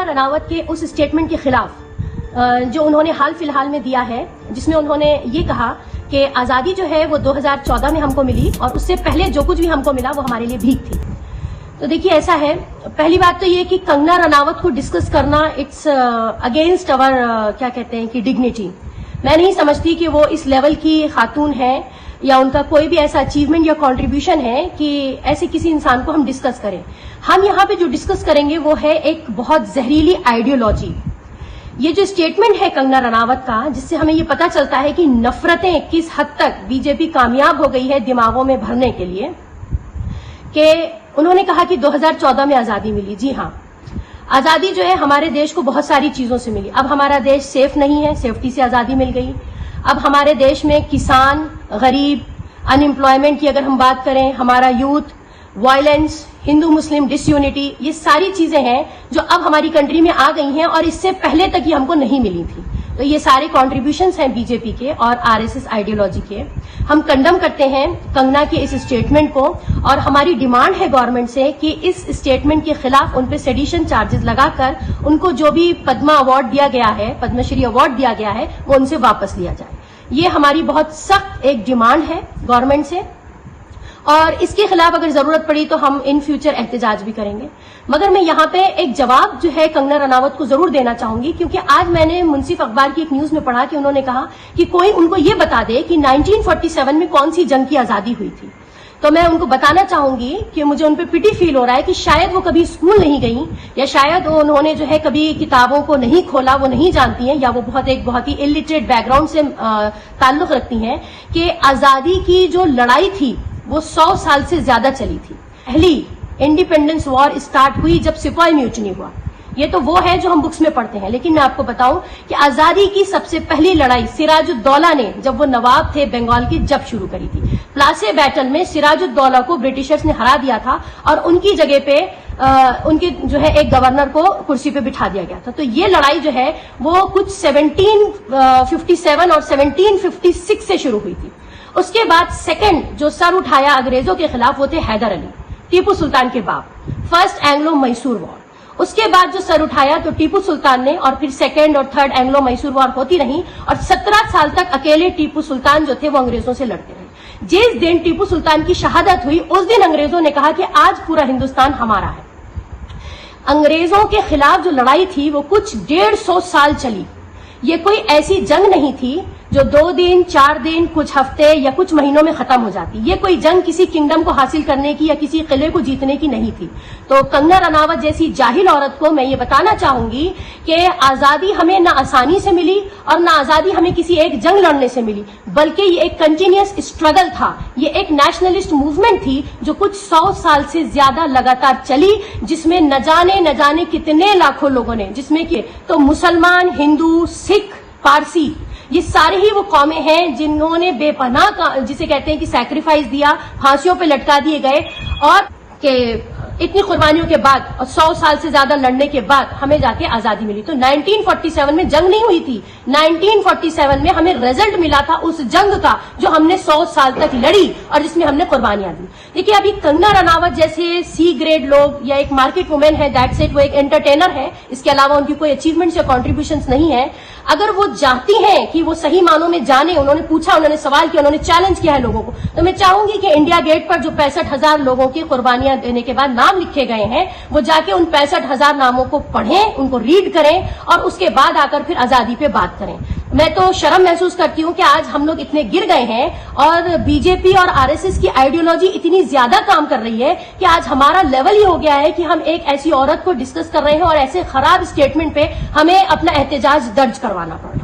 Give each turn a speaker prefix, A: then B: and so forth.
A: रनावत के उस स्टेटमेंट के खिलाफ जो उन्होंने हाल फिलहाल में दिया है, जिसमें उन्होंने ये कहा कि आजादी जो है वो 2014 में हमको मिली और उससे पहले जो कुछ भी हमको मिला वो हमारे लिए भीख थी। तो देखिए ऐसा है, पहली बात तो ये कि कंगना रनावत को डिस्कस करना इट्स अगेंस्ट अवर क्या कहते हैं कि डिग्निटी। मैं नहीं समझती कि वो इस लेवल की खातून है या उनका कोई भी ऐसा अचीवमेंट या कंट्रीब्यूशन है कि ऐसे किसी इंसान को हम डिस्कस करें। हम यहाँ पे जो डिस्कस करेंगे वो है एक बहुत जहरीली आइडियोलॉजी। ये जो स्टेटमेंट है कंगना रनावत का, जिससे हमें ये पता चलता है कि नफरतें किस हद तक बीजेपी कामयाब हो गई है दिमागों में भरने के लिए, कि उन्होंने कहा कि 2014 में आजादी मिली। जी हाँ, आजादी जो है हमारे देश को बहुत सारी चीजों से मिली। अब हमारा देश सेफ नहीं है, सेफ्टी से आजादी मिल गई। अब हमारे देश में किसान, गरीब, अनएम्प्लॉयमेंट की अगर हम बात करें, हमारा यूथ, वायलेंस, हिंदू मुस्लिम डिसयूनिटी, ये सारी चीजें हैं जो अब हमारी कंट्री में आ गई हैं और इससे पहले तक ये हमको नहीं मिली थी। तो ये सारे कॉन्ट्रीब्यूशंस हैं बीजेपी के और आरएसएस आइडियोलॉजी के। हम कंडम करते हैं कंगना के इस स्टेटमेंट को और हमारी डिमांड है गवर्नमेंट से कि इस स्टेटमेंट के खिलाफ उन पे सेडिशन चार्जेस लगाकर उनको जो भी पद्मा अवार्ड दिया गया है, पद्मश्री अवार्ड दिया गया है, वो उनसे वापस लिया जाए। ये हमारी बहुत सख्त एक डिमांड है गवर्नमेंट से और इसके खिलाफ अगर जरूरत पड़ी तो हम इन फ्यूचर एहतजाज भी करेंगे। मगर मैं यहाँ पे एक जवाब जो है कंगना रनावत को जरूर देना चाहूंगी, क्योंकि आज मैंने मुंसिफ अखबार की एक न्यूज में पढ़ा कि उन्होंने कहा कि कोई उनको ये बता दे कि 1947 में कौन सी जंग की आजादी हुई थी। तो मैं उनको बताना चाहूंगी कि मुझे उन पे पिटी फील हो रहा है कि शायद वो कभी स्कूल नहीं गई या शायद उन्होंने जो है कभी किताबों को नहीं खोला, वो नहीं जानती हैं, या वो बहुत ही इलिटरेट बैकग्राउंड से ताल्लुक रखती हैं कि आजादी की जो लड़ाई थी वो 100 साल से ज्यादा चली थी। पहली इंडिपेंडेंस वॉर स्टार्ट हुई जब सिपाही म्यूटनी हुआ। ये तो वो है जो हम बुक्स में पढ़ते हैं, लेकिन मैं आपको बताऊं कि आजादी की सबसे पहली लड़ाई सिराजुद्दौला ने, जब वो नवाब थे बंगाल की, जब शुरू करी थी। प्लासे बैटल में सिराजुद्दौला को ब्रिटिशर्स ने हरा दिया था और उनकी जगह पे उनके जो है एक गवर्नर को कुर्सी पे बिठा दिया गया था। तो ये लड़ाई जो है वो कुछ 1757 और 1756 से शुरू हुई थी। उसके बाद सेकंड जो सर उठाया अंग्रेजों के खिलाफ वो थे हैदर अली, टीपू सुल्तान के बाप, फर्स्ट एंग्लो मैसूर वॉर। उसके बाद जो सर उठाया तो टीपू सुल्तान ने, और फिर सेकंड और थर्ड एंग्लो मैसूर वॉर होती रही और 17 साल तक अकेले टीपू सुल्तान जो थे वो अंग्रेजों से लड़ते रहे। जिस दिन टीपू सुल्तान की शहादत हुई उस दिन अंग्रेजों ने कहा कि आज पूरा हिंदुस्तान हमारा है। अंग्रेजों के खिलाफ जो लड़ाई थी वो कुछ 150 साल चली। ये कोई ऐसी जंग नहीं थी जो 2 दिन, 4 दिन, कुछ हफ्ते या कुछ महीनों में खत्म हो जाती। ये कोई जंग किसी किंगडम को हासिल करने की या किसी किले को जीतने की नहीं थी। तो कंगना रनावत जैसी जाहिल औरत को मैं ये बताना चाहूंगी कि आजादी हमें ना आसानी से मिली और ना आजादी हमें किसी एक जंग लड़ने से मिली, बल्कि ये एक कंटिन्यूअस स्ट्रगल था। ये एक नेशनलिस्ट मूवमेंट थी जो कुछ 100 साल से ज्यादा लगातार चली, जिसमें न जाने कितने लाखों लोगों ने, जिसमें कि तो मुसलमान, हिंदू, सिख, पारसी, ये सारे ही वो कौमें हैं जिन्होंने बेपनाह का, जिसे कहते हैं कि सैक्रिफाइस दिया, फांसियों पे लटका दिए गए और कि इतनी कुर्बानियों के बाद और 100 साल से ज्यादा लड़ने के बाद हमें जाके आजादी मिली। तो 1947 में जंग नहीं हुई थी, 1947 में हमें रिजल्ट मिला था उस जंग का जो हमने 100 साल तक लड़ी और जिसमें हमने कुर्बानियां दी। देखिए अभी कंगना रनावत जैसे सी ग्रेड लोग या एक मार्केट वुमेन है, दैट्स इट, वो एक एंटरटेनर है, इसके अलावा उनकी कोई अचीवमेंट्स या कॉन्ट्रीब्यूशंस नहीं है। अगर वो चाहती हैं कि वो सही मानों में जाने, उन्होंने पूछा, उन्होंने सवाल किया, उन्होंने चैलेंज किया है लोगों को, तो मैं चाहूंगी कि इंडिया गेट पर जो 65,000 लोगों की कुर्बानियां देने के बाद नाम लिखे गए हैं वो जाके उन 65,000 नामों को पढ़ें, उनको रीड करें और उसके बाद आकर फिर आजादी पे बात करें। मैं तो शर्म महसूस करती हूं कि आज हम लोग इतने गिर गए हैं और बीजेपी और आरएसएस की आइडियोलॉजी इतनी ज्यादा काम कर रही है कि आज हमारा लेवल ही हो गया है कि हम एक ऐसी औरत को डिस्कस कर रहे हैं और ऐसे खराब स्टेटमेंट पे हमें अपना एहतजाज दर्ज करवाना पड़ा।